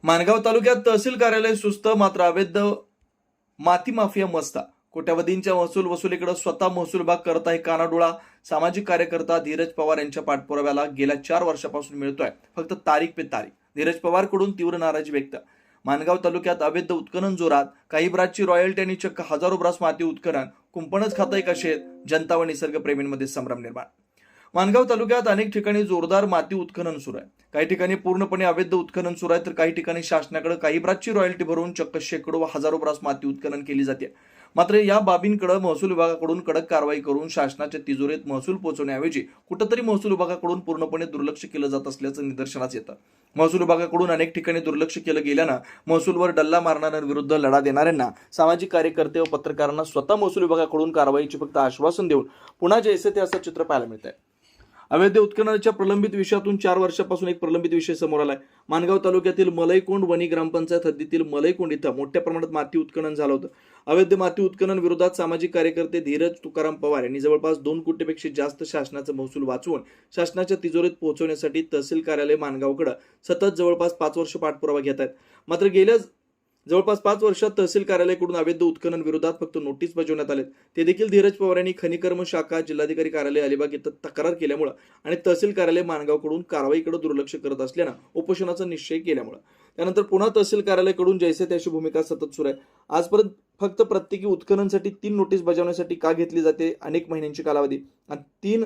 माणगाव तालुक्यात तहसील कार्यालय सुस्त, मात्र अवैध माती माफिया मस्ता. कोट्यावधींच्या महसूल वसुलीकडे स्वतः महसूल विभाग करत आहे कानाडोळा. सामाजिक कार्यकर्ता धीरज पवार यांच्या पाठपुराव्याला गेल्या 4 वर्षापासून मिळतोय फक्त तारीख पे तारीख. धीरज पवार कडून तीव्र नाराजी व्यक्त. माणगाव तालुक्यात अवैध उत्खनन जोरात, काही ब्रासची रॉयल्टी आणि चक्क हजारो ब्रास माती उत्खनन. कुंपणच खातंय कसे जनता व निसर्गप्रेमींमध्ये संभ्रम निर्माण. माणगाव तालुक्यात अनेक ठिकाणी जोरदार माती उत्खनन सुरू आहे. काही ठिकाणी पूर्णपणे अवैध उत्खनन सुरू आहे, तर काही ठिकाणी शासनाकडे काही ब्रासची रॉयल्टी भरून चक्क शेकडो व हजारो ब्रास माती उत्खनन केली जाते. मात्र या बाबींकडे महसूल विभागाकडून कडक कारवाई करून शासनाच्या तिजोरीत महसूल पोहोचवण्याऐवजी कुठेतरी महसूल विभागाकडून पूर्णपणे दुर्लक्ष केलं जात असल्याचं निदर्शनास येतं. महसूल विभागाकडून अनेक ठिकाणी दुर्लक्ष केलं गेल्यानं महसूलवर डल्ला मारणाऱ्यांविरुद्ध लढा देणाऱ्यांना, सामाजिक कार्यकर्ते व पत्रकारांना स्वतः महसूल विभागाकडून कारवाईचे फक्त आश्वासन देऊन पुन्हा जैसे ते असं चित्र पाहायला मिळत आहे. अवैध उत्खननाच्या प्रलंबित विषयातून 4 वर्षापासून एक प्रलंबित विषय समोर आलाय. माणगाव तालुक्यातील मलईकोंड वनी ग्रामपंचायत हद्दीतील मलईकोंड इथं मोठ्या प्रमाणात माती उत्खनन झालं होतं. अवैध माती उत्खनन विरोधात सामाजिक कार्यकर्ते धीरज तुकाराम पवार यांनी जवळपास 2 कोटीपेक्षा जास्त शासनाचा महसूल वाचवून शासनाच्या तिजोरीत पोहोचवण्यासाठी तहसील कार्यालय माणगावकडे सतत जवळपास 5 वर्ष पाठपुरावा घेत आहेत. मात्र गेल्या जवळपास 5 वर्षात तहसील कार्यालयाकडून अवैध उत्खनन विरोधात फक्त नोटीस बजावण्यात आले. ते देखील धीरज पवार यांनी खनिकर्म शाखा जिल्हाधिकारी कार्यालय अलिबाग इथं तक्रार केल्यामुळे आणि तहसील कार्यालय माणगावकडून कारवाईकडे दुर्लक्ष करत असल्यानं उपोषणाचा निश्चय केल्यामुळे त्यानंतर पुन्हा तहसील कार्यालयाकडून जैसे त्याची भूमिका सतत सुरू आहे. आजपर्यंत फक्त प्रत्येकी उत्खननसाठी 3 नोटीस बजावण्यासाठी का घेतली जाते अनेक महिन्यांची कालावधी, आणि 3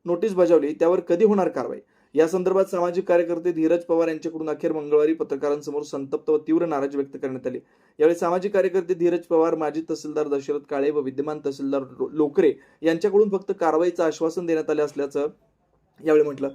नोटीस बजावली त्यावर कधी होणार कारवाई, या संदर्भात सामाजिक कार्यकर्ते धीरज पवार यांच्याकडून अखेर मंगळवारी पत्रकारांसमोर संतप्त व तीव्र नाराजी व्यक्त करण्यात आली. यावेळी सामाजिक कार्यकर्ते धीरज पवार, माजी तहसीलदार दशरथ काळे व विद्यमान तहसीलदार लोकरे यांच्याकडून फक्त कारवाईचं आश्वासन देण्यात आले असल्याचं यावेळी म्हटलं.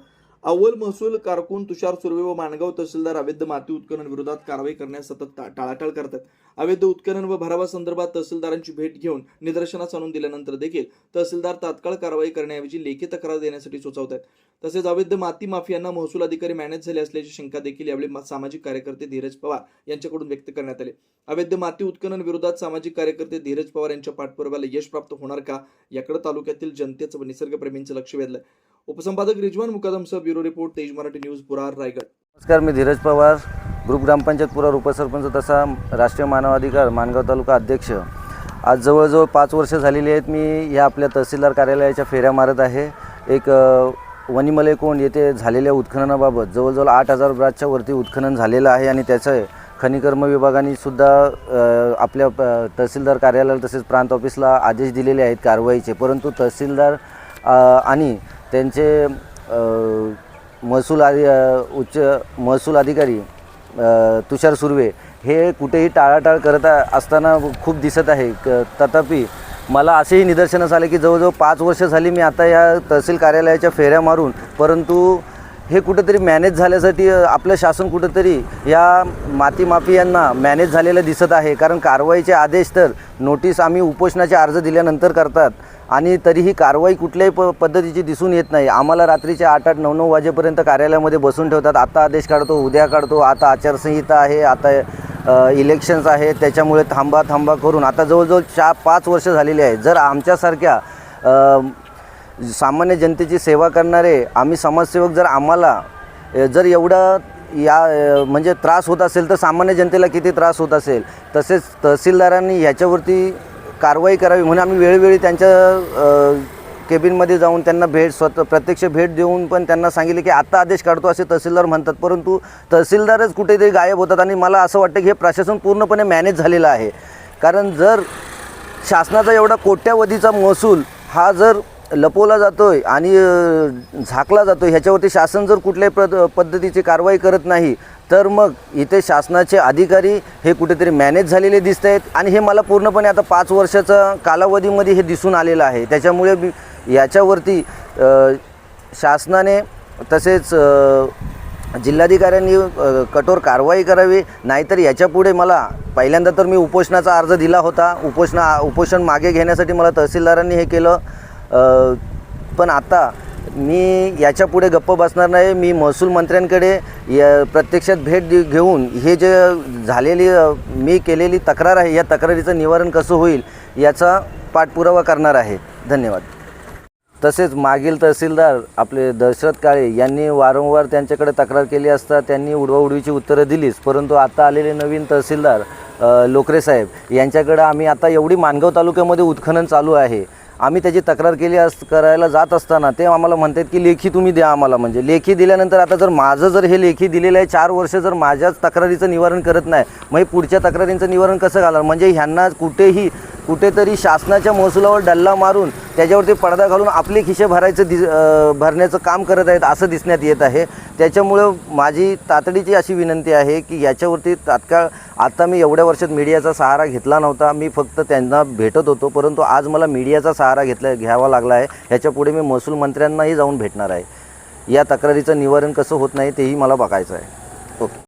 अव्वल महसूल कारकून तुषार सुर्वे व माणगाव तहसीलदार अवैध माती उत्खनन विरोधात कारवाई करण्यास सतत टाळाटाळ करतात. अवैध उत्खनन व भरावा संदर्भात तहसीलदारांची भेट घेऊन निदर्शनास आणून दिल्यानंतर देखील तहसीलदार तात्काळ कारवाई करण्याऐवजी लेखी तक्रार देण्यासाठी सुचवतात. तसेच अवैध माती माफियांना महसूल अधिकारी मॅनेज झाले असल्याची शंका देखील यावेळी सामाजिक कार्यकर्ते धीरज पवार यांच्याकडून व्यक्त करण्यात आली. अवैध माती उत्खनन विरोधात सामाजिक कार्यकर्ते धीरज पवार यांच्या पाठपुराव्याला यश प्राप्त होणार का, याकडे तालुक्यातील जनतेचं व निसर्गप्रेमींचं लक्ष वेधलंय. उपसंपादक रिजवान मुकादमसह ब्युरो रिपोर्ट, तेज मराठी न्यूज, पुरार, रायगड. नमस्कार, मी धीरज पवार, ग्रुप ग्रामपंचायत पुरार उपसरपंच तथा राष्ट्रीय मानवाधिकार माणगाव तालुका अध्यक्ष. आज जवळजवळ 5 वर्ष झालेली आहेत मी या आपल्या तहसीलदार कार्यालयाच्या फेऱ्या मारत आहे. एक वनी मलईकोंड येथे झालेल्या उत्खननाबाबत जवळजवळ 8000 ब्रासच्या वरती उत्खनन झालेलं आहे आणि त्याचं खनिकर्म विभागाने सुद्धा आपल्या तहसीलदार कार्यालयाला तसेच प्रांत ऑफिसला आदेश दिलेले आहेत कारवाईचे. परंतु तहसीलदार आणि त्यांचे उच्च महसूल अधिकारी तुषार सुर्वे हे कुठेही टाळाटाळ करत असताना खूप दिसत आहे. तथापि मला असेही निदर्शनास आले की जवळजवळ 5 वर्ष झाली मी आता या तहसील कार्यालयाच्या फेऱ्या मारून, परंतु हे कुठेतरी मॅनेज झाल्यासाठी आपलं शासन कुठेतरी या माती माफियांना मॅनेज झालेलं दिसत आहे. कारण कारवाईचे आदेश तर नोटीस आम्ही उपोषणाचे अर्ज दिल्यानंतर करतात आणि तरीही कारवाई कुठल्याही पद्धतीची दिसून येत नाही. आम्हाला रात्रीचे 8-8, 9-9 वाजेपर्यंत कार्यालयामध्ये बसून ठेवतात. आता आदेश काढतो, उद्या काढतो, आता आचारसंहिता आहे, आता इलेक्शन्स आहे, त्याच्यामुळे थांबा करून आता जवळजवळ 5 वर्ष झालेली आहे. जर आमच्यासारख्या सामान्य जनतेची सेवा करणारे आम्ही समाजसेवक जर आम्हाला जर एवढा म्हणजे त्रास होत असेल तर सामान्य जनतेला किती त्रास होत असेल. तसेच तहसीलदारांनी ह्याच्यावरती कारवाई करावी म्हणून आम्ही वेळोवेळी त्यांच्या केबिनमध्ये जाऊन त्यांना प्रत्यक्ष भेट देऊन पण त्यांना सांगितले की आता आदेश काढतो असे तहसीलदार म्हणतात, परंतु तहसीलदारच कुठेतरी गायब होतात. आणि मला असं वाटतं की हे प्रशासन पूर्णपणे मॅनेज झालेलं आहे. कारण जर शासनाचा एवढा कोट्यावधीचा महसूल हा जर लपवला जातोय आणि झाकला जातोय, ह्याच्यावरती शासन जर कुठल्याही पद्धतीची कारवाई करत नाही तर मग इथे शासनाचे अधिकारी हे कुठेतरी मॅनेज झालेले दिसत आहेत. आणि हे मला पूर्णपणे आता 5 वर्षाचा कालावधीमध्ये हे दिसून आलेलं आहे. त्याच्यामुळे याच्यावरती शासनाने तसेच जिल्हाधिकाऱ्यांनी कठोर कारवाई करावी. नाहीतर याच्यापुढे मला पहिल्यांदा तर मी उपोषणाचा अर्ज दिला होता. उपोषण मागे घेण्यासाठी मला तहसीलदारांनी हे केलं, पण आता मी याच्यापुढे गप्प बसणार नाही. मी महसूल मंत्र्यांकडे प्रत्यक्षात भेट घेऊन हे जे मी केलेली तक्रार आहे या तक्रारीचं निवारण कसं होईल याचा पाठपुरावा करणार आहे. धन्यवाद. तसेच मागील तहसीलदार आपले दशरथ काळे यांनी वारंवार त्यांच्याकडे तक्रार केली असता त्यांनी उडवाउडवीची उत्तरं दिलीच, परंतु आता आलेले नवीन तहसीलदार लोकरे साहेब यांच्याकडे आम्ही आता एवढी माणगाव तालुक्यामध्ये उत्खनन चालू आहे, आम्ही त्याची तक्रार करायला जात असताना ते आम्हाला म्हणतात की लेखी तुम्ही द्या आम्हाला. म्हणजे लेखी दिल्यानंतर आता जर माझं जर हे लेखी दिलेलं आहे 4 वर्ष जर माझ्याच तक्रारीचं निवारण करत नाही, मग हे पुढच्या तक्रारींचं निवारण कसं घालणार. म्हणजे ह्यांना कुठेतरी शासनाच्या महसुलावर डल्ला मारून त्याच्यावरती पडदा घालून आपले खिसे भरण्याचं काम करत आहेत असं दिसण्यात येत आहे. त्याच्यामुळं माझी तातडीची अशी विनंती आहे की याच्यावरती तात्काळ, आता मी एवढ्या वर्षात मीडियाचा सहारा घेतला नव्हता, मी फक्त त्यांना भेटत होतो, परंतु आज मला मीडियाचा सहारा घ्यावा लागला आहे. ह्याच्यापुढे मी महसूल मंत्र्यांनाही जाऊन भेटणार आहे. या तक्रारीचं निवारण कसं होत नाही तेही मला बघायचं आहे. ओके.